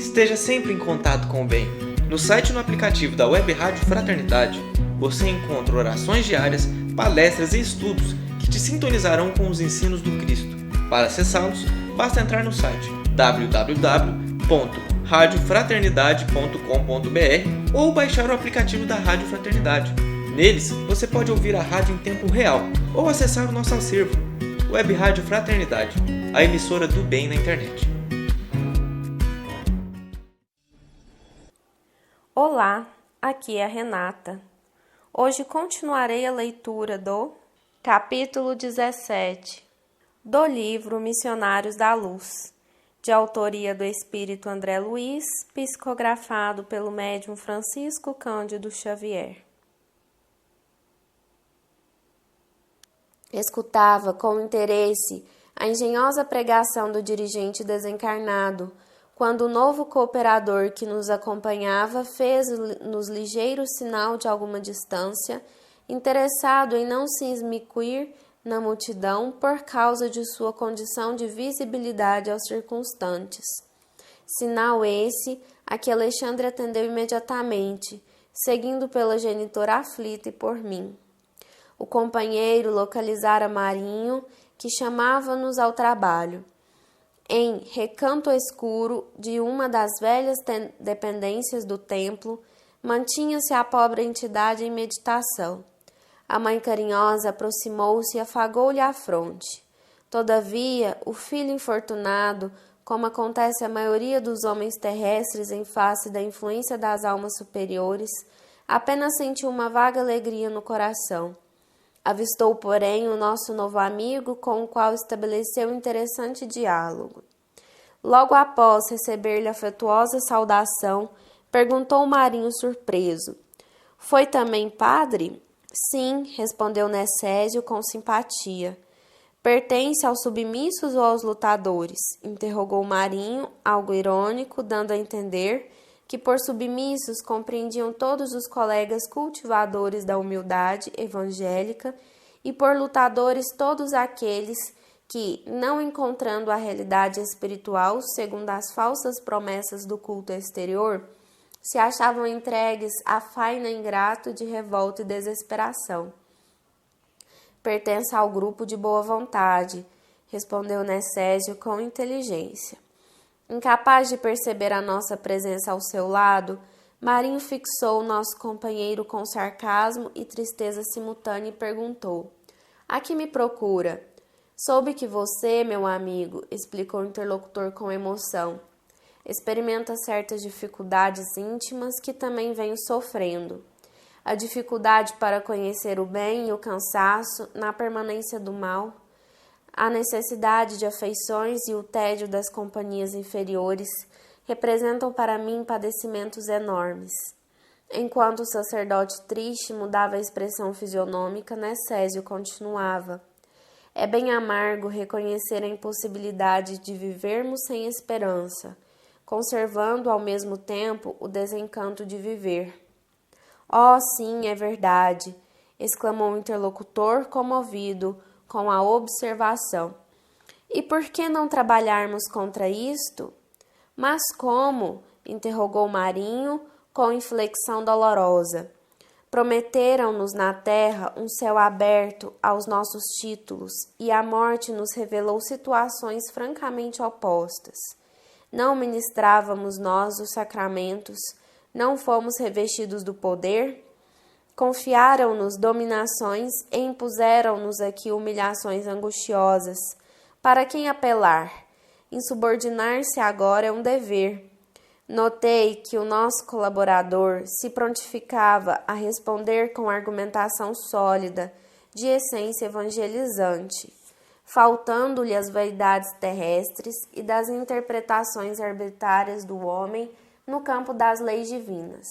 Esteja sempre em contato com o bem. No site e no aplicativo da Web Rádio Fraternidade, você encontra orações diárias, palestras e estudos que te sintonizarão com os ensinos do Cristo. Para acessá-los, basta entrar no site www.radiofraternidade.com.br ou baixar o aplicativo da Rádio Fraternidade. Neles, você pode ouvir a rádio em tempo real ou acessar o nosso acervo. Web Rádio Fraternidade, a emissora do bem na internet. Olá, aqui é a Renata. Hoje continuarei a leitura do capítulo 17 do livro Missionários da Luz, de autoria do Espírito André Luiz, psicografado pelo médium Francisco Cândido Xavier. Escutava com interesse a engenhosa pregação do dirigente desencarnado, quando o novo cooperador que nos acompanhava fez-nos ligeiro sinal de alguma distância, interessado em não se esmicuir na multidão por causa de sua condição de visibilidade aos circunstantes. Sinal esse a que Alexandre atendeu imediatamente, seguindo pela genitora aflita e por mim. O companheiro localizara Marinho, que chamava-nos ao trabalho. Em recanto escuro de uma das velhas dependências do templo, mantinha-se a pobre entidade em meditação. A mãe carinhosa aproximou-se e afagou-lhe a fronte. Todavia, o filho infortunado, como acontece à maioria dos homens terrestres em face da influência das almas superiores, apenas sentiu uma vaga alegria no coração. Avistou, porém, o nosso novo amigo, com o qual estabeleceu um interessante diálogo. Logo após receber-lhe afetuosa saudação, perguntou Marinho surpreso: "Foi também padre?" "Sim", respondeu Necésio com simpatia. "Pertence aos submissos ou aos lutadores?" interrogou Marinho, algo irônico, dando a entender que por submissos compreendiam todos os colegas cultivadores da humildade evangélica e por lutadores todos aqueles que, não encontrando a realidade espiritual segundo as falsas promessas do culto exterior, se achavam entregues à faina ingrato de revolta e desesperação. "Pertence ao grupo de boa vontade", respondeu Necésio com inteligência. Incapaz de perceber a nossa presença ao seu lado, Marinho fixou o nosso companheiro com sarcasmo e tristeza simultânea e perguntou: "A que me procura?" "Soube que você, meu amigo", explicou o interlocutor com emoção, "experimenta certas dificuldades íntimas que também venho sofrendo. A dificuldade para conhecer o bem e o cansaço na permanência do mal, a necessidade de afeições e o tédio das companhias inferiores representam para mim padecimentos enormes." Enquanto o sacerdote triste mudava a expressão fisionômica, Necésio continuava: "É bem amargo reconhecer a impossibilidade de vivermos sem esperança, conservando ao mesmo tempo o desencanto de viver." "Oh, sim, é verdade", exclamou o interlocutor comovido com a observação. "E por que não trabalharmos contra isto?" "Mas como?" interrogou Marinho com inflexão dolorosa. "Prometeram-nos na terra um céu aberto aos nossos títulos e a morte nos revelou situações francamente opostas. Não ministrávamos nós os sacramentos, não fomos revestidos do poder? Confiaram-nos dominações e impuseram-nos aqui humilhações angustiosas. Para quem apelar? Insubordinar-se agora é um dever." Notei que o nosso colaborador se prontificava a responder com argumentação sólida, de essência evangelizante, faltando-lhe as vaidades terrestres e das interpretações arbitrárias do homem no campo das leis divinas.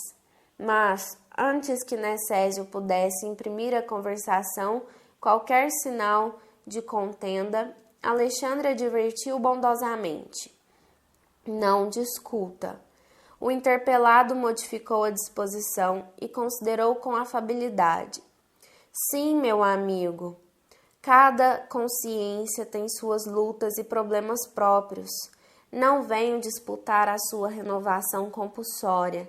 Mas, antes que Necésio pudesse imprimir à conversação qualquer sinal de contenda, Alexandre advertiu bondosamente: "Não discuta." O interpelado modificou a disposição e considerou com afabilidade: "Sim, meu amigo, cada consciência tem suas lutas e problemas próprios. Não venho disputar a sua renovação compulsória,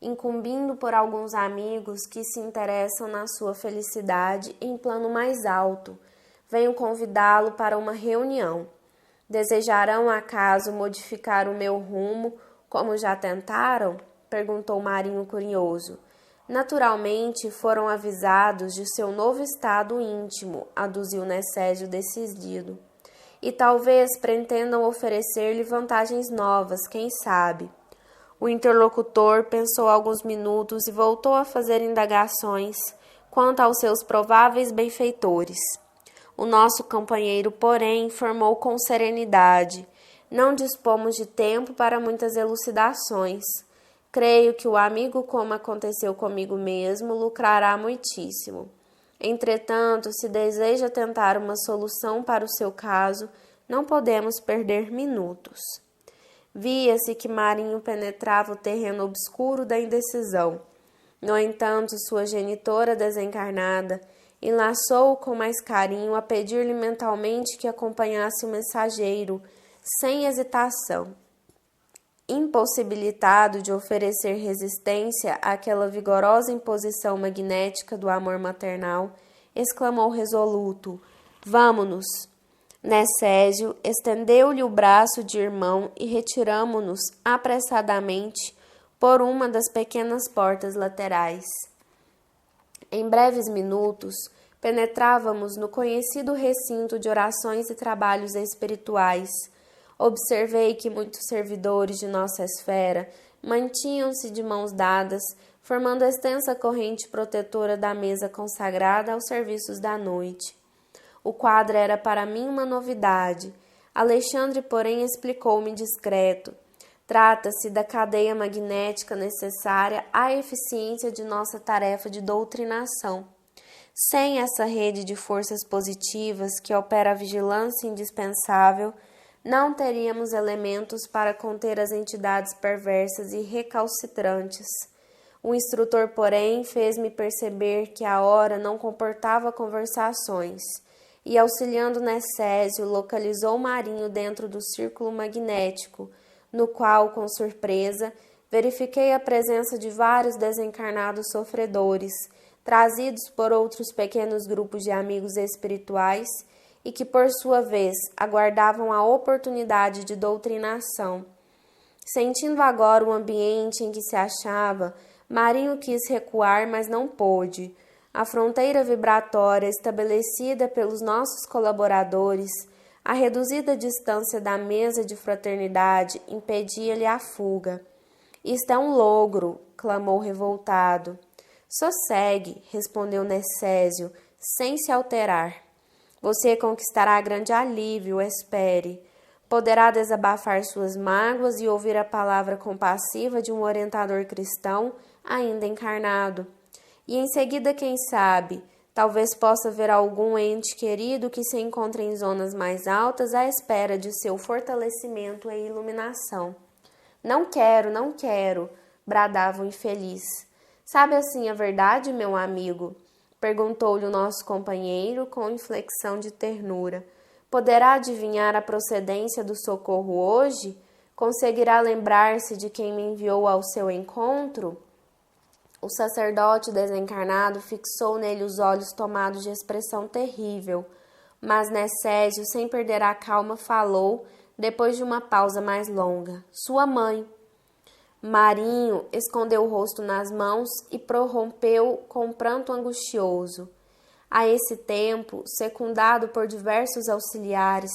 incumbindo por alguns amigos que se interessam na sua felicidade em plano mais alto. Venho convidá-lo para uma reunião. Desejarão acaso modificar o meu rumo, como já tentaram? Perguntou Marinho curioso. Naturalmente foram avisados de seu novo estado íntimo, aduziu Necésio decidido. E talvez pretendam oferecer-lhe vantagens novas, quem sabe. O interlocutor pensou alguns minutos e voltou a fazer indagações quanto aos seus prováveis benfeitores. O nosso companheiro, porém, informou com serenidade. Não dispomos de tempo para muitas elucidações. Creio que o amigo, como aconteceu comigo mesmo, lucrará muitíssimo. Entretanto, se deseja tentar uma solução para o seu caso, não podemos perder minutos. Via-se que Marinho penetrava o terreno obscuro da indecisão. No entanto, sua genitora desencarnada enlaçou-o com mais carinho a pedir-lhe mentalmente que acompanhasse o mensageiro, sem hesitação. Impossibilitado de oferecer resistência àquela vigorosa imposição magnética do amor maternal, exclamou resoluto: "Vamo-nos!" Necésio estendeu-lhe o braço de irmão e retiramo-nos apressadamente por uma das pequenas portas laterais. Em breves minutos, penetrávamos no conhecido recinto de orações e trabalhos espirituais. Observei que muitos servidores de nossa esfera mantinham-se de mãos dadas, formando extensa corrente protetora da mesa consagrada aos serviços da noite. O quadro era para mim uma novidade. Alexandre, porém, explicou-me discreto. Trata-se da cadeia magnética necessária à eficiência de nossa tarefa de doutrinação. Sem essa rede de forças positivas que opera a vigilância indispensável, não teríamos elementos para conter as entidades perversas e recalcitrantes. O instrutor, porém, fez-me perceber que a hora não comportava conversações, e, auxiliando Necésio, localizou Marinho dentro do círculo magnético, no qual, com surpresa, verifiquei a presença de vários desencarnados sofredores, trazidos por outros pequenos grupos de amigos espirituais e que, por sua vez, aguardavam a oportunidade de doutrinação. Sentindo agora o ambiente em que se achava, Marinho quis recuar, mas não pôde. A fronteira vibratória estabelecida pelos nossos colaboradores, a reduzida distância da mesa de fraternidade, impedia-lhe a fuga. Isto é um logro, clamou revoltado. Sossegue, respondeu Necésio, sem se alterar. Você conquistará grande alívio, espere. Poderá desabafar suas mágoas e ouvir a palavra compassiva de um orientador cristão ainda encarnado. E em seguida, quem sabe, talvez possa ver algum ente querido que se encontra em zonas mais altas à espera de seu fortalecimento e iluminação. Não quero, bradava o infeliz. Sabe assim a verdade, meu amigo? Perguntou-lhe o nosso companheiro com inflexão de ternura. Poderá adivinhar a procedência do socorro hoje? Conseguirá lembrar-se de quem me enviou ao seu encontro? O sacerdote desencarnado fixou nele os olhos tomados de expressão terrível, mas Necésio, sem perder a calma, falou, depois de uma pausa mais longa. Sua mãe. Marinho escondeu o rosto nas mãos e prorrompeu com pranto angustioso. A esse tempo, secundado por diversos auxiliares,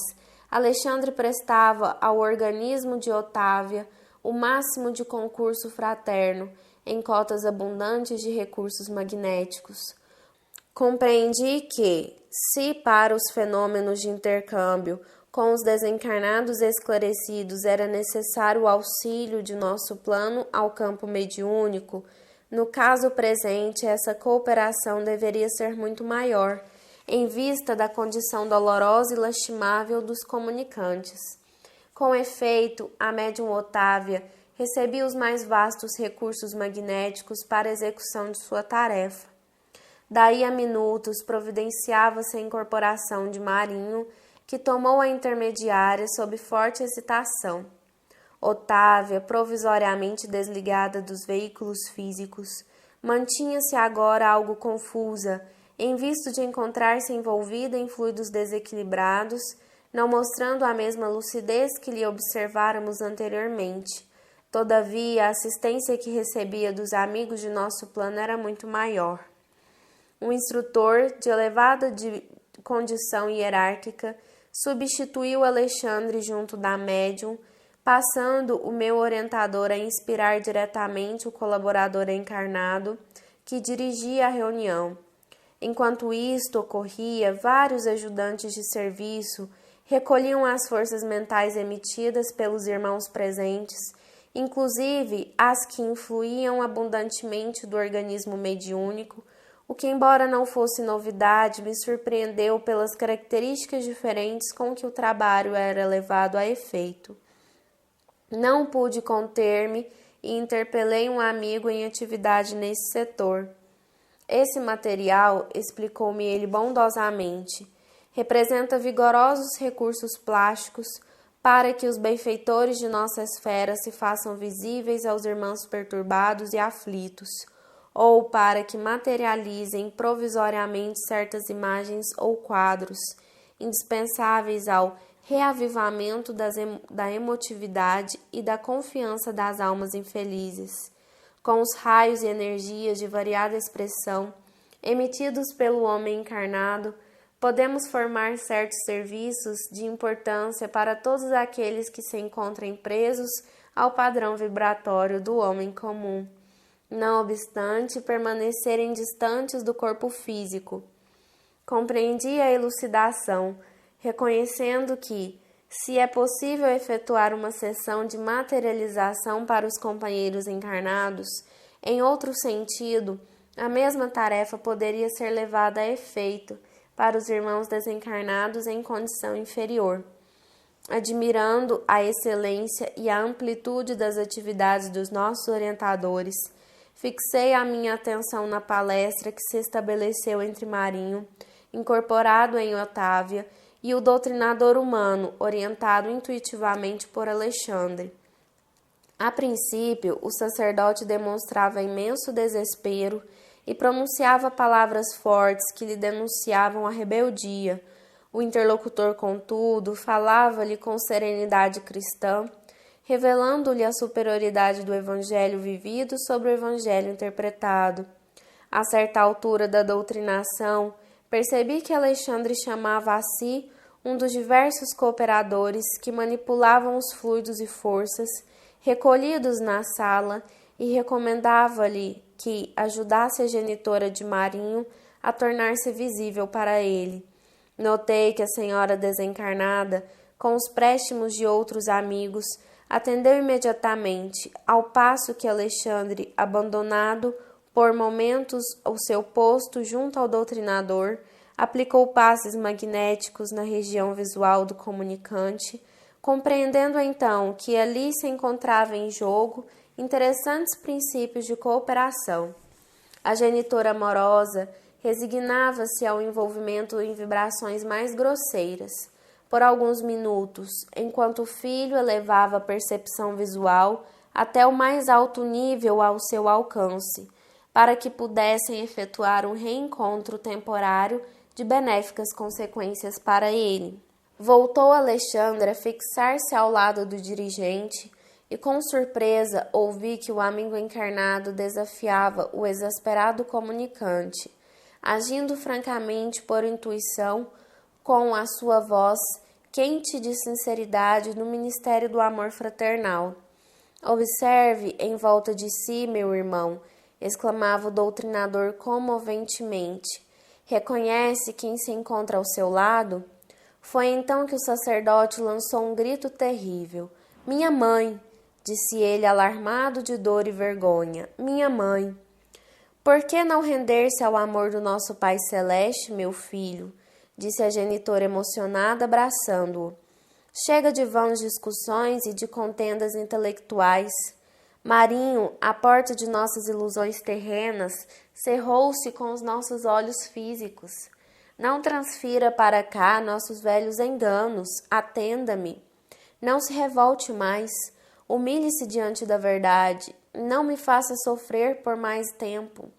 Alexandre prestava ao organismo de Otávia o máximo de concurso fraterno, em cotas abundantes de recursos magnéticos. Compreendi que, se para os fenômenos de intercâmbio com os desencarnados esclarecidos era necessário o auxílio de nosso plano ao campo mediúnico, no caso presente essa cooperação deveria ser muito maior, em vista da condição dolorosa e lastimável dos comunicantes. Com efeito, a médium Otávia recebia os mais vastos recursos magnéticos para a execução de sua tarefa. Daí a minutos providenciava-se a incorporação de Marinho, que tomou a intermediária sob forte excitação. Otávia, provisoriamente desligada dos veículos físicos, mantinha-se agora algo confusa, em vista de encontrar-se envolvida em fluidos desequilibrados, não mostrando a mesma lucidez que lhe observáramos anteriormente. Todavia, a assistência que recebia dos amigos de nosso plano era muito maior. Um instrutor, de elevada condição hierárquica, substituiu Alexandre junto da médium, passando o meu orientador a inspirar diretamente o colaborador encarnado que dirigia a reunião. Enquanto isto ocorria, vários ajudantes de serviço recolhiam as forças mentais emitidas pelos irmãos presentes, inclusive as que influíam abundantemente do organismo mediúnico, o que, embora não fosse novidade, me surpreendeu pelas características diferentes com que o trabalho era levado a efeito. Não pude conter-me e interpelei um amigo em atividade nesse setor. Esse material, explicou-me ele bondosamente, representa vigorosos recursos plásticos para que os benfeitores de nossa esfera se façam visíveis aos irmãos perturbados e aflitos, ou para que materializem provisoriamente certas imagens ou quadros, indispensáveis ao reavivamento da emotividade e da confiança das almas infelizes, com os raios e energias de variada expressão emitidos pelo homem encarnado. Podemos formar certos serviços de importância para todos aqueles que se encontrem presos ao padrão vibratório do homem comum, não obstante permanecerem distantes do corpo físico. Compreendi a elucidação, reconhecendo que, se é possível efetuar uma sessão de materialização para os companheiros encarnados, em outro sentido, a mesma tarefa poderia ser levada a efeito para os irmãos desencarnados em condição inferior. Admirando a excelência e a amplitude das atividades dos nossos orientadores, fixei a minha atenção na palestra que se estabeleceu entre Marinho, incorporado em Otávia, e o doutrinador humano, orientado intuitivamente por Alexandre. A princípio, o sacerdote demonstrava imenso desespero e pronunciava palavras fortes que lhe denunciavam a rebeldia. O interlocutor, contudo, falava-lhe com serenidade cristã, revelando-lhe a superioridade do evangelho vivido sobre o evangelho interpretado. A certa altura da doutrinação, percebi que Alexandre chamava a si um dos diversos cooperadores que manipulavam os fluidos e forças recolhidos na sala e recomendava-lhe que ajudasse a genitora de Marinho a tornar-se visível para ele. Notei que a senhora desencarnada, com os préstimos de outros amigos, atendeu imediatamente, ao passo que Alexandre, abandonado por momentos o seu posto junto ao doutrinador, aplicou passes magnéticos na região visual do comunicante, compreendendo então que ali se encontrava em jogo interessantes princípios de cooperação. A genitora amorosa resignava-se ao envolvimento em vibrações mais grosseiras, por alguns minutos, enquanto o filho elevava a percepção visual até o mais alto nível ao seu alcance, para que pudessem efetuar um reencontro temporário de benéficas consequências para ele. Voltou Alexandre a fixar-se ao lado do dirigente e, com surpresa, ouvi que o amigo encarnado desafiava o exasperado comunicante, agindo francamente por intuição, com a sua voz quente de sinceridade no ministério do amor fraternal. Observe em volta de si, meu irmão, exclamava o doutrinador comoventemente. Reconhece quem se encontra ao seu lado? Foi então que o sacerdote lançou um grito terrível. Minha mãe, disse ele alarmado de dor e vergonha. Minha mãe. Por que não render-se ao amor do nosso Pai Celeste, meu filho? Disse a genitora emocionada, abraçando-o. Chega de vãs discussões e de contendas intelectuais. Marinho, a porta de nossas ilusões terrenas, cerrou-se com os nossos olhos físicos. Não transfira para cá nossos velhos enganos, atenda-me. Não se revolte mais. Humilhe-se diante da verdade, não me faça sofrer por mais tempo.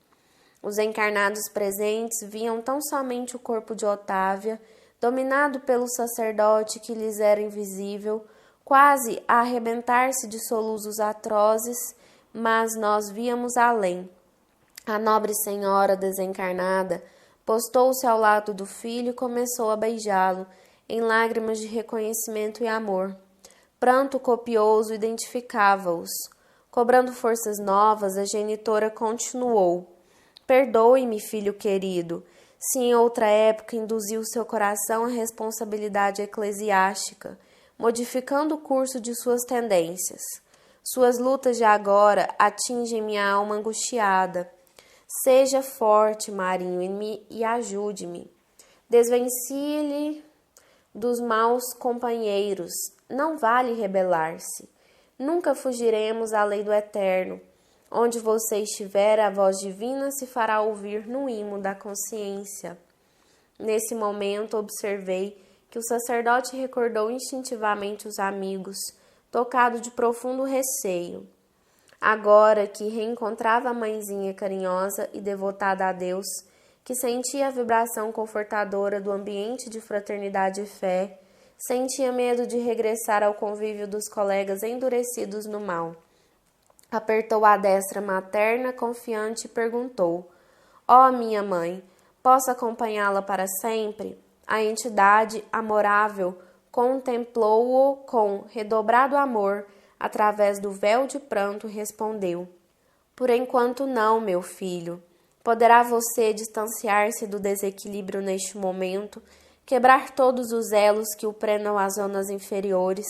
Os encarnados presentes viam tão somente o corpo de Otávia, dominado pelo sacerdote que lhes era invisível, quase a arrebentar-se de soluços atrozes, mas nós víamos além. A nobre senhora desencarnada postou-se ao lado do filho e começou a beijá-lo, em lágrimas de reconhecimento e amor. Pranto copioso identificava-os. Cobrando forças novas, a genitora continuou: Perdoe-me, filho querido, se em outra época induziu seu coração à responsabilidade eclesiástica, modificando o curso de suas tendências. Suas lutas de agora atingem minha alma angustiada. Seja forte, Marinho, e ajude-me. Desvencie-lhe dos maus companheiros. Não vale rebelar-se. Nunca fugiremos à lei do eterno. Onde você estiver, a voz divina se fará ouvir no imo da consciência. Nesse momento, observei que o sacerdote recordou instintivamente os amigos, tocado de profundo receio. Agora que reencontrava a mãezinha carinhosa e devotada a Deus, que sentia a vibração confortadora do ambiente de fraternidade e fé, sentia medo de regressar ao convívio dos colegas endurecidos no mal. Apertou a destra materna, confiante, e perguntou: Ó, minha mãe, posso acompanhá-la para sempre? A entidade amorável contemplou-o com redobrado amor, através do véu de pranto, respondeu: Por enquanto não, meu filho. Poderá você distanciar-se do desequilíbrio neste momento, quebrar todos os elos que o prendam às zonas inferiores,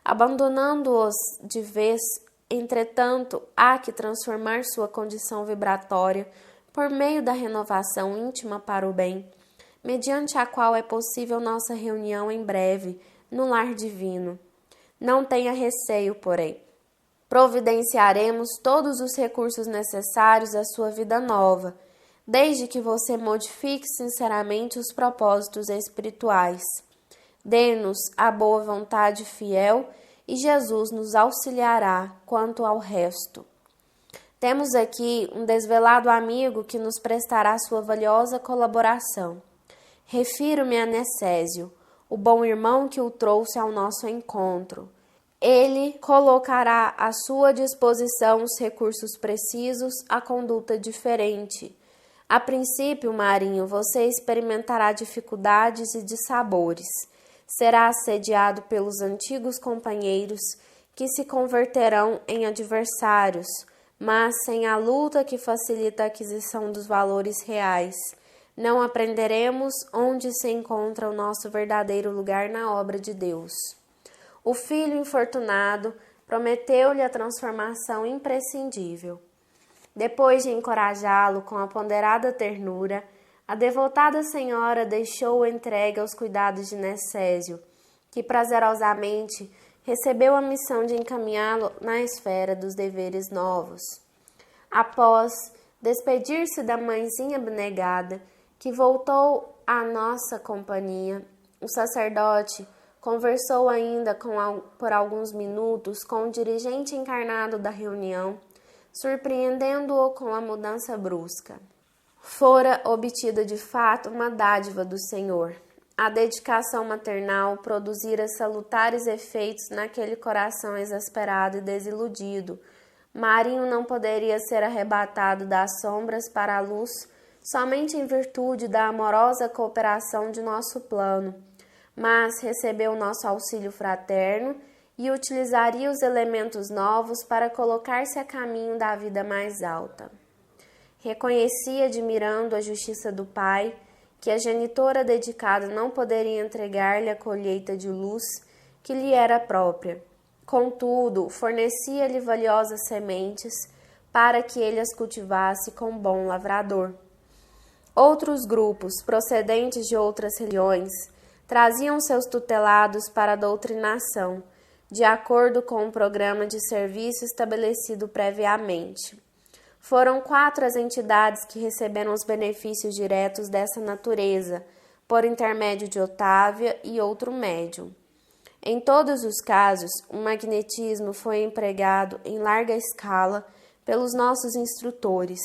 abandonando-os de vez. Entretanto, há que transformar sua condição vibratória por meio da renovação íntima para o bem, mediante a qual é possível nossa reunião em breve no lar divino. Não tenha receio, porém. Providenciaremos todos os recursos necessários à sua vida nova, desde que você modifique sinceramente os propósitos espirituais. Dê-nos a boa vontade fiel e Jesus nos auxiliará quanto ao resto. Temos aqui um desvelado amigo que nos prestará sua valiosa colaboração. Refiro-me a Necésio, o bom irmão que o trouxe ao nosso encontro. Ele colocará à sua disposição os recursos precisos à conduta diferente. A princípio, Marinho, você experimentará dificuldades e dissabores. Será assediado pelos antigos companheiros que se converterão em adversários, mas sem a luta que facilita a aquisição dos valores reais, não aprenderemos onde se encontra o nosso verdadeiro lugar na obra de Deus. O filho infortunado prometeu-lhe a transformação imprescindível. Depois de encorajá-lo com a ponderada ternura, a devotada senhora deixou-o entregue aos cuidados de Necésio, que prazerosamente recebeu a missão de encaminhá-lo na esfera dos deveres novos. Após despedir-se da mãezinha abnegada, que voltou à nossa companhia, o sacerdote conversou ainda por alguns minutos com o dirigente encarnado da reunião, surpreendendo-o com a mudança brusca. Fora obtida de fato uma dádiva do Senhor. A dedicação maternal produzira salutares efeitos naquele coração exasperado e desiludido. Marinho não poderia ser arrebatado das sombras para a luz somente em virtude da amorosa cooperação de nosso plano, mas recebeu nosso auxílio fraterno e utilizaria os elementos novos para colocar-se a caminho da vida mais alta. Reconhecia, admirando a justiça do Pai, que a genitora dedicada não poderia entregar-lhe a colheita de luz que lhe era própria. Contudo, fornecia-lhe valiosas sementes para que ele as cultivasse com bom lavrador. Outros grupos, procedentes de outras religiões, traziam seus tutelados para a doutrinação, de acordo com um programa de serviço estabelecido previamente. Foram 4 as entidades que receberam os benefícios diretos dessa natureza, por intermédio de Otávia e outro médium. Em todos os casos, o magnetismo foi empregado em larga escala pelos nossos instrutores,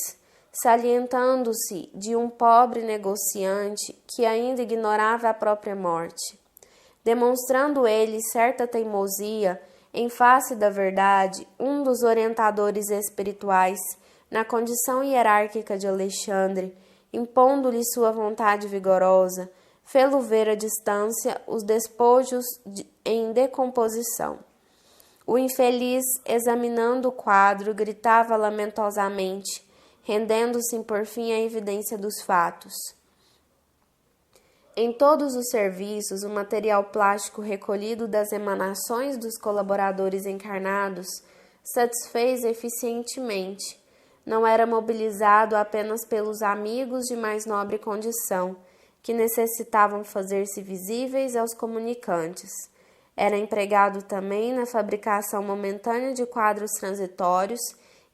salientando-se de um pobre negociante que ainda ignorava a própria morte, demonstrando ele certa teimosia em face da verdade. Um dos orientadores espirituais, na condição hierárquica de Alexandre, impondo-lhe sua vontade vigorosa, fê-lo ver à distância os despojos em decomposição. O infeliz, examinando o quadro, gritava lamentosamente, rendendo-se por fim à evidência dos fatos. Em todos os serviços, o material plástico recolhido das emanações dos colaboradores encarnados satisfez eficientemente. Não era mobilizado apenas pelos amigos de mais nobre condição, que necessitavam fazer-se visíveis aos comunicantes. Era empregado também na fabricação momentânea de quadros transitórios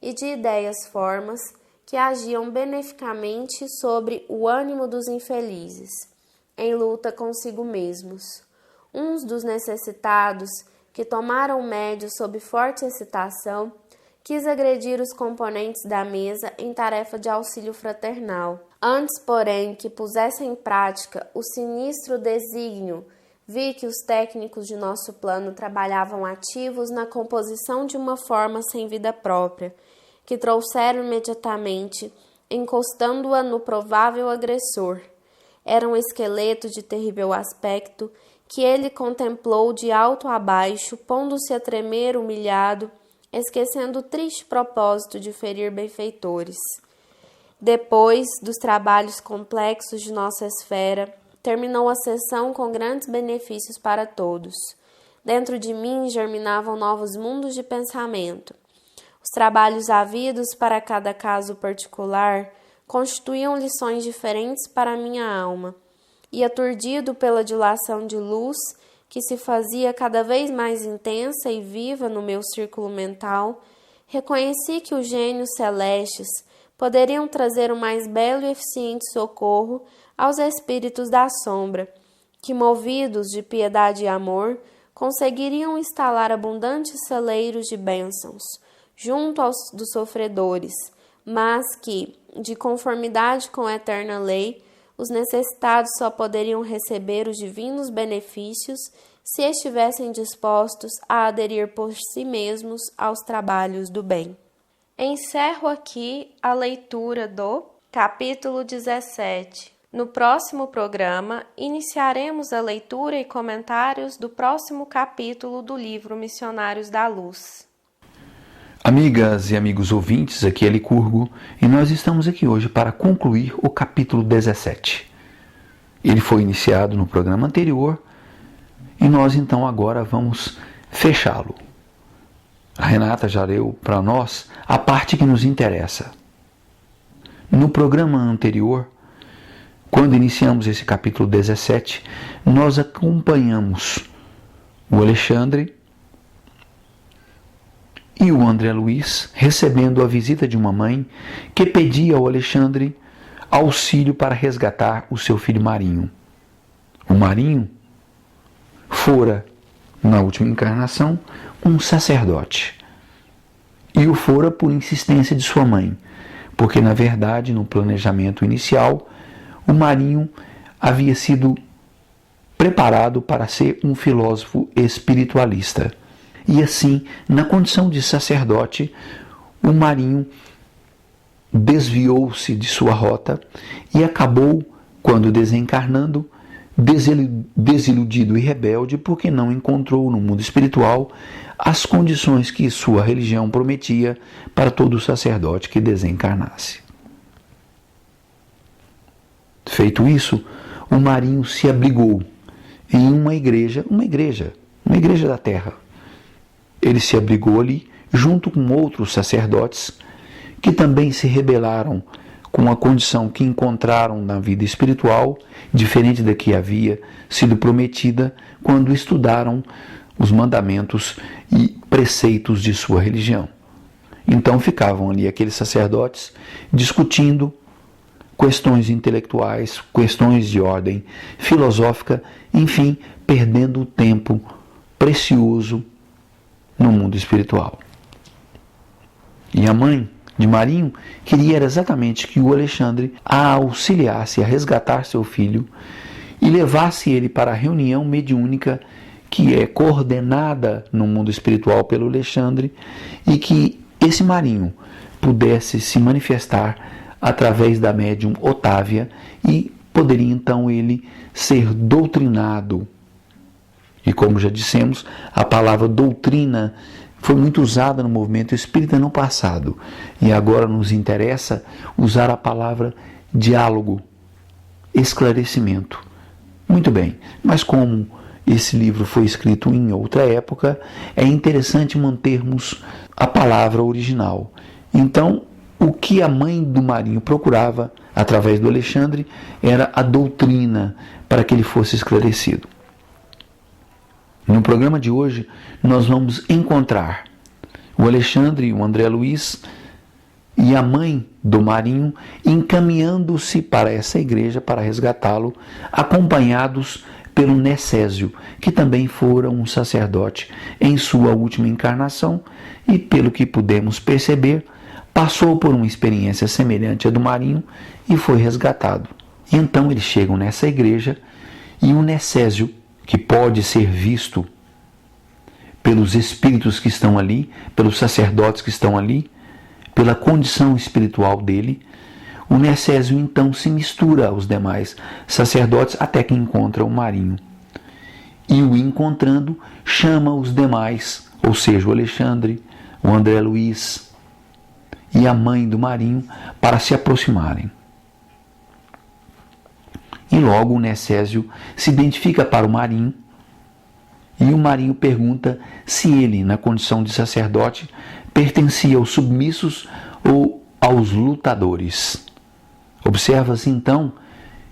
e de ideias-formas que agiam beneficamente sobre o ânimo dos infelizes, em luta consigo mesmos. Uns dos necessitados, que tomaram o médio sob forte excitação, quis agredir os componentes da mesa em tarefa de auxílio fraternal. Antes, porém, que pusesse em prática o sinistro desígnio, vi que os técnicos de nosso plano trabalhavam ativos na composição de uma forma sem vida própria, que trouxeram imediatamente, encostando-a no provável agressor. Era um esqueleto de terrível aspecto, que ele contemplou de alto a baixo, pondo-se a tremer humilhado, esquecendo o triste propósito de ferir benfeitores. Depois dos trabalhos complexos de nossa esfera, terminou a sessão com grandes benefícios para todos. Dentro de mim germinavam novos mundos de pensamento. Os trabalhos havidos para cada caso particular constituíam lições diferentes para a minha alma, e aturdido pela dilação de luz que se fazia cada vez mais intensa e viva no meu círculo mental, reconheci que os gênios celestes poderiam trazer o mais belo e eficiente socorro aos espíritos da sombra, que, movidos de piedade e amor, conseguiriam instalar abundantes celeiros de bênçãos junto aos dos sofredores, mas que, de conformidade com a eterna lei, os necessitados só poderiam receber os divinos benefícios se estivessem dispostos a aderir por si mesmos aos trabalhos do bem. Encerro aqui a leitura do capítulo 17. No próximo programa, iniciaremos a leitura e comentários do próximo capítulo do livro Missionários da Luz. Amigas e amigos ouvintes, aqui é Licurgo e nós estamos aqui hoje para concluir o capítulo 17. Ele foi iniciado no programa anterior e nós então agora vamos fechá-lo. A Renata já leu para nós a parte que nos interessa. No programa anterior, quando iniciamos esse capítulo 17, nós acompanhamos o Alexandre e o André Luiz recebendo a visita de uma mãe que pedia ao Alexandre auxílio para resgatar o seu filho Marinho. O Marinho fora, na última encarnação, um sacerdote. E o fora por insistência de sua mãe, porque, na verdade, no planejamento inicial, o Marinho havia sido preparado para ser um filósofo espiritualista. E assim, na condição de sacerdote, o Marinho desviou-se de sua rota e acabou, quando desencarnando, desiludido e rebelde, porque não encontrou no mundo espiritual as condições que sua religião prometia para todo sacerdote que desencarnasse. Feito isso, o Marinho se abrigou em uma igreja da terra. Ele se abrigou ali junto com outros sacerdotes que também se rebelaram com a condição que encontraram na vida espiritual, diferente da que havia sido prometida quando estudaram os mandamentos e preceitos de sua religião. Então ficavam ali aqueles sacerdotes discutindo questões intelectuais, questões de ordem filosófica, enfim, perdendo o tempo precioso no mundo espiritual. E a mãe de Marinho queria exatamente que o Alexandre a auxiliasse a resgatar seu filho e levasse ele para a reunião mediúnica que é coordenada no mundo espiritual pelo Alexandre, e que esse Marinho pudesse se manifestar através da médium Otávia e poderia então ele ser doutrinado. E como já dissemos, a palavra doutrina foi muito usada no movimento espírita no passado, e agora nos interessa usar a palavra diálogo, esclarecimento. Muito bem, mas como esse livro foi escrito em outra época, é interessante mantermos a palavra original. Então, o que a mãe do Marinho procurava, através do Alexandre, era a doutrina para que ele fosse esclarecido. No programa de hoje, nós vamos encontrar o Alexandre, o André Luiz e a mãe do Marinho encaminhando-se para essa igreja para resgatá-lo, acompanhados pelo Necésio, que também fora um sacerdote em sua última encarnação e, pelo que pudemos perceber, passou por uma experiência semelhante à do Marinho e foi resgatado. E então eles chegam nessa igreja e o Necésio, que pode ser visto pelos espíritos que estão ali, pelos sacerdotes que estão ali, pela condição espiritual dele, o Necésio então se mistura aos demais sacerdotes até que encontra o Marinho. E o encontrando, chama os demais, ou seja, o Alexandre, o André Luiz e a mãe do Marinho, para se aproximarem. E logo o Necésio se identifica para o Marinho, e o Marinho pergunta se ele, na condição de sacerdote, pertencia aos submissos ou aos lutadores. Observa-se então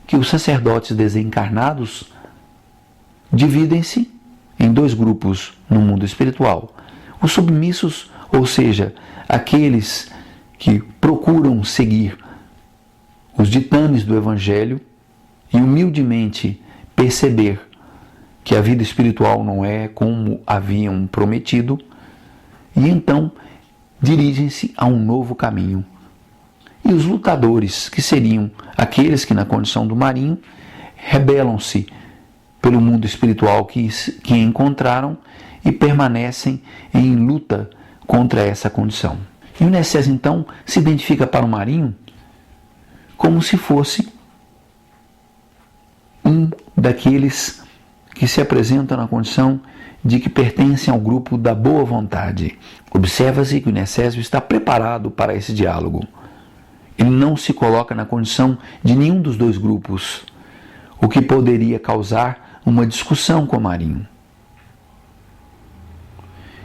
que os sacerdotes desencarnados dividem-se em dois grupos no mundo espiritual. Os submissos, ou seja, aqueles que procuram seguir os ditames do Evangelho e humildemente perceber que a vida espiritual não é como haviam prometido, e então dirigem-se a um novo caminho. E os lutadores, que seriam aqueles que, na condição do Marinho, rebelam-se pelo mundo espiritual que encontraram e permanecem em luta contra essa condição. E o Necésio, então, se identifica para o Marinho como se fosse um daqueles que se apresentam na condição de que pertencem ao grupo da boa vontade. Observa-se que o Necésio está preparado para esse diálogo. Ele não se coloca na condição de nenhum dos dois grupos, o que poderia causar uma discussão com o Marinho.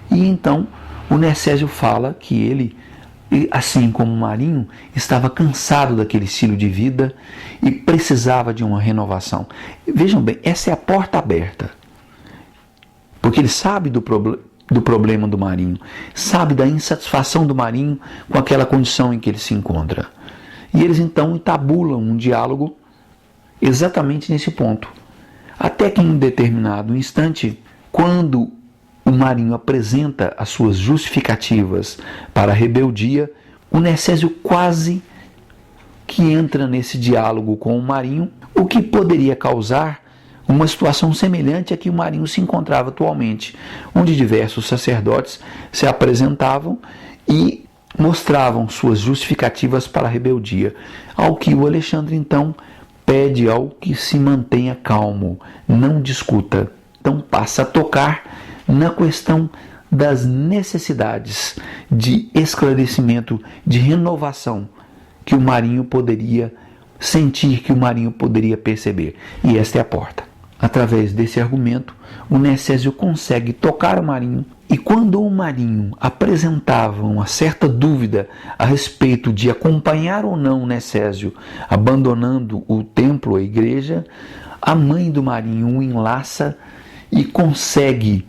E então o Necésio fala que ele, assim como o Marinho, estava cansado daquele estilo de vida e precisava de uma renovação. Vejam bem, essa é a porta aberta. Porque ele sabe do problema do Marinho, sabe da insatisfação do Marinho com aquela condição em que ele se encontra. E eles então entabulam um diálogo exatamente nesse ponto. Até que em um determinado instante, quando o Marinho apresenta as suas justificativas para a rebeldia, o Necésio quase que entra nesse diálogo com o Marinho, o que poderia causar uma situação semelhante à que o Marinho se encontrava atualmente, onde diversos sacerdotes se apresentavam e mostravam suas justificativas para a rebeldia, ao que o Alexandre então pede ao que se mantenha calmo, não discuta. Então passa a tocar na questão das necessidades de esclarecimento, de renovação que o Marinho poderia sentir, que o Marinho poderia perceber. E esta é a porta. Através desse argumento, o Necésio consegue tocar o Marinho, e quando o Marinho apresentava uma certa dúvida a respeito de acompanhar ou não o Necésio abandonando o templo, a igreja, a mãe do Marinho o enlaça e consegue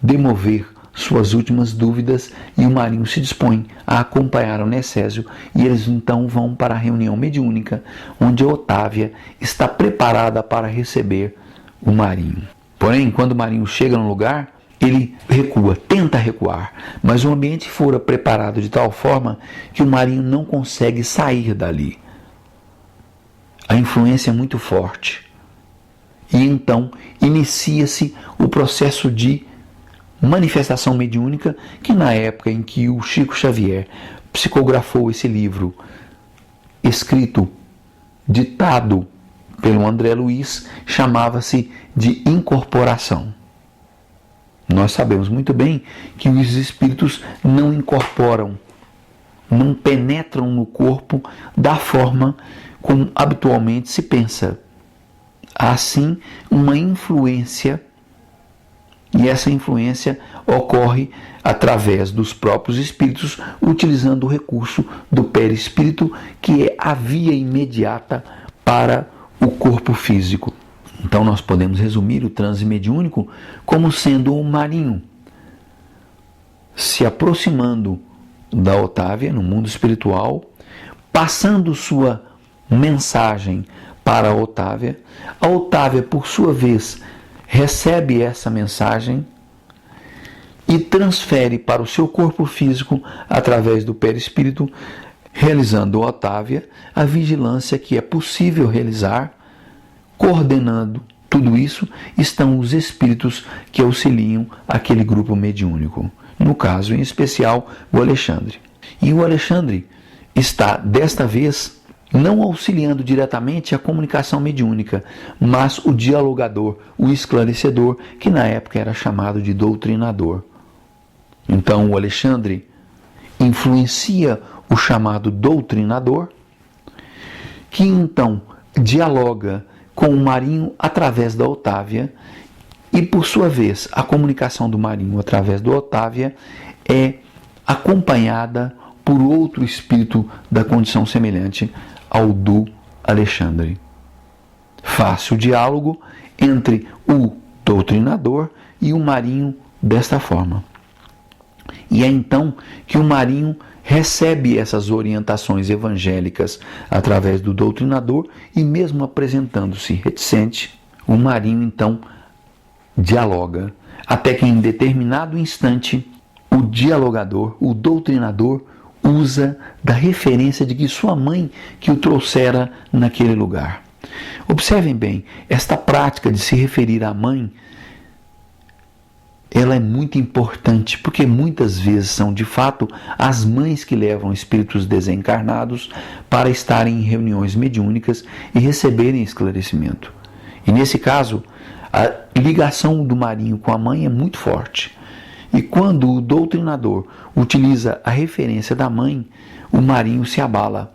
demover suas últimas dúvidas, e o Marinho se dispõe a acompanhar o Necésio, e eles então vão para a reunião mediúnica, onde a Otávia está preparada para receber o Marinho. Porém, quando Marinho chega no lugar, ele recua, tenta recuar, mas o ambiente fora preparado de tal forma que o Marinho não consegue sair dali. A influência é muito forte. E então inicia-se o processo de manifestação mediúnica, que na época em que o Chico Xavier psicografou esse livro, escrito, ditado pelo André Luiz, chamava-se de incorporação. Nós sabemos muito bem que os espíritos não incorporam, não penetram no corpo da forma como habitualmente se pensa. Há sim uma influência, e essa influência ocorre através dos próprios espíritos, utilizando o recurso do perispírito, que é a via imediata para o corpo físico. Então nós podemos resumir o transe mediúnico como sendo um Marinho se aproximando da Otávia no mundo espiritual, passando sua mensagem para a Otávia, por sua vez, recebe essa mensagem e transfere para o seu corpo físico através do perispírito, realizando a Otávia a vigilância que é possível realizar. Coordenando tudo isso estão os espíritos que auxiliam aquele grupo mediúnico, no caso em especial o Alexandre. E o Alexandre está desta vez não auxiliando diretamente a comunicação mediúnica, mas o dialogador, o esclarecedor, que na época era chamado de doutrinador. Então o Alexandre influencia o chamado doutrinador, que então dialoga com o Marinho através da Otávia, e por sua vez a comunicação do Marinho através do Otávia é acompanhada por outro espírito da condição semelhante ao do Alexandre. Faz-se o diálogo entre o doutrinador e o Marinho desta forma. E é então que o Marinho recebe essas orientações evangélicas através do doutrinador, e mesmo apresentando-se reticente, o Marinho então dialoga, até que em determinado instante o dialogador, o doutrinador, usa da referência de que sua mãe que o trouxera naquele lugar. Observem bem, esta prática de se referir à mãe, ela é muito importante, porque muitas vezes são de fato as mães que levam espíritos desencarnados para estarem em reuniões mediúnicas e receberem esclarecimento. E nesse caso, a ligação do Marinho com a mãe é muito forte. E quando o doutrinador utiliza a referência da mãe, o Marinho se abala.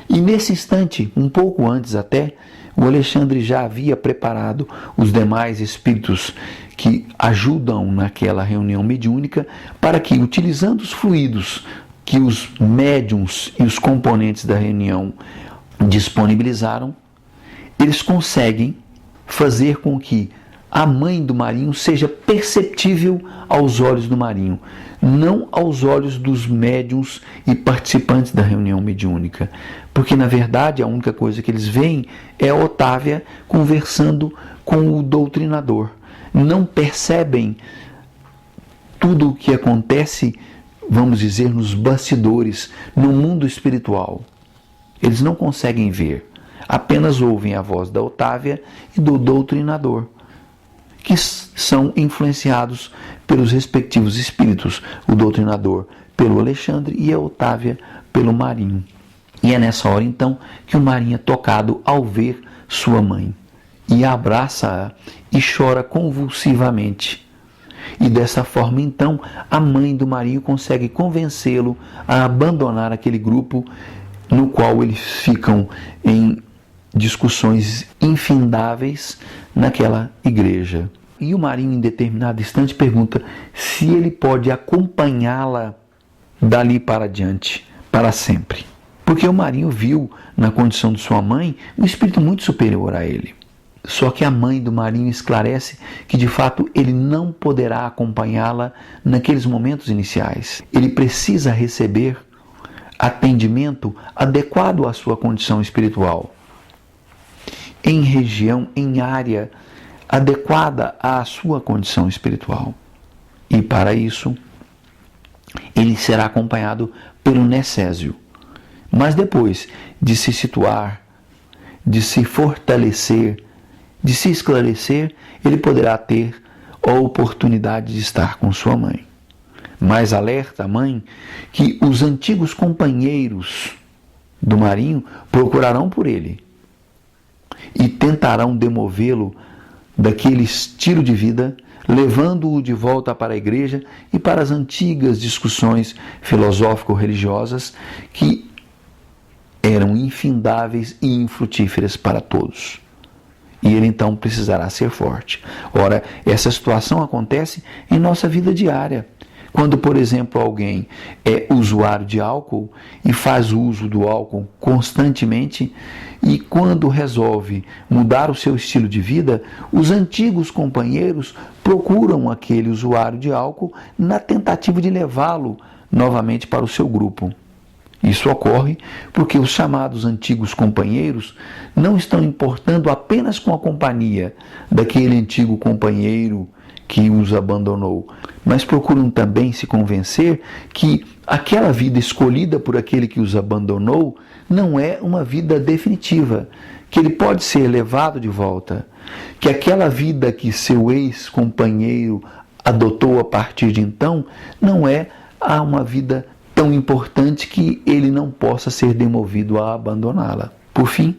E nesse instante, um pouco antes até, o Alexandre já havia preparado os demais espíritos que ajudam naquela reunião mediúnica para que, utilizando os fluidos que os médiuns e os componentes da reunião disponibilizaram, eles conseguem fazer com que a mãe do Marinho seja perceptível aos olhos do Marinho, não aos olhos dos médiuns e participantes da reunião mediúnica. Porque, na verdade, a única coisa que eles veem é a Otávia conversando com o doutrinador. Não percebem tudo o que acontece, vamos dizer, nos bastidores, no mundo espiritual. Eles não conseguem ver, apenas ouvem a voz da Otávia e do doutrinador, que são influenciados pelos respectivos espíritos, o doutrinador pelo Alexandre e a Otávia pelo Marinho. E é nessa hora então que o Marinho é tocado ao ver sua mãe, e abraça-a e chora convulsivamente. E dessa forma então a mãe do Marinho consegue convencê-lo a abandonar aquele grupo no qual eles ficam em discussões infindáveis naquela igreja. E o Marinho, em determinado instante, pergunta se ele pode acompanhá-la dali para diante, para sempre. Porque o Marinho viu, na condição de sua mãe, um espírito muito superior a ele. Só que a mãe do Marinho esclarece que, de fato, ele não poderá acompanhá-la naqueles momentos iniciais. Ele precisa receber atendimento adequado à sua condição espiritual, em região, em área adequada à sua condição espiritual. E para isso, ele será acompanhado pelo necésio. Mas depois de se situar, de se fortalecer, de se esclarecer, ele poderá ter a oportunidade de estar com sua mãe. Mas alerta a mãe que os antigos companheiros do Marinho procurarão por ele e tentarão demovê-lo daquele estilo de vida, levando-o de volta para a igreja e para as antigas discussões filosófico-religiosas que eram infindáveis e infrutíferas para todos. E ele então precisará ser forte. Ora, essa situação acontece em nossa vida diária. Quando, por exemplo, alguém é usuário de álcool e faz uso do álcool constantemente, e quando resolve mudar o seu estilo de vida, os antigos companheiros procuram aquele usuário de álcool na tentativa de levá-lo novamente para o seu grupo. Isso ocorre porque os chamados antigos companheiros não estão importando apenas com a companhia daquele antigo companheiro que os abandonou, mas procuram também se convencer que aquela vida escolhida por aquele que os abandonou não é uma vida definitiva, que ele pode ser levado de volta, que aquela vida que seu ex-companheiro adotou a partir de então não é uma vida tão importante que ele não possa ser demovido a abandoná-la. Por fim,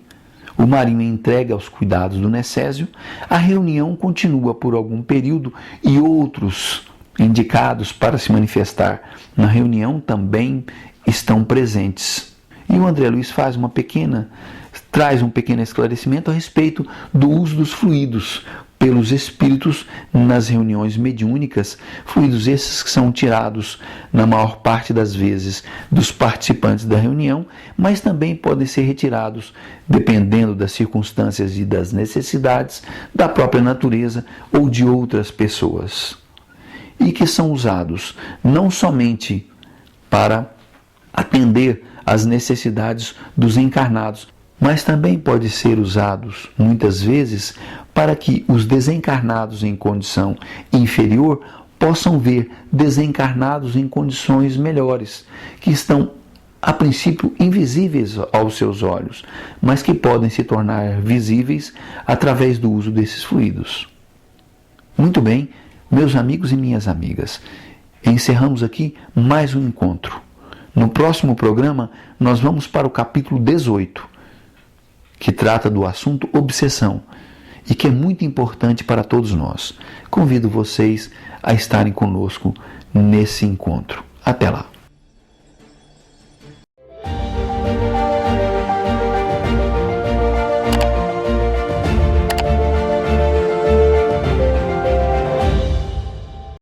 o Marinho entrega aos cuidados do necésio, a reunião continua por algum período e outros indicados para se manifestar na reunião também estão presentes. E o André Luiz traz um pequeno esclarecimento a respeito do uso dos fluidos pelos espíritos nas reuniões mediúnicas, fluidos esses que são tirados na maior parte das vezes dos participantes da reunião, mas também podem ser retirados dependendo das circunstâncias e das necessidades da própria natureza ou de outras pessoas, e que são usados não somente para atender às necessidades dos encarnados, mas também pode ser usados muitas vezes para que os desencarnados em condição inferior possam ver desencarnados em condições melhores, que estão a princípio invisíveis aos seus olhos, mas que podem se tornar visíveis através do uso desses fluidos. Muito bem, meus amigos e minhas amigas, encerramos aqui mais um encontro. No próximo programa, nós vamos para o capítulo 18, que trata do assunto obsessão e que é muito importante para todos nós. Convido vocês a estarem conosco nesse encontro. Até lá!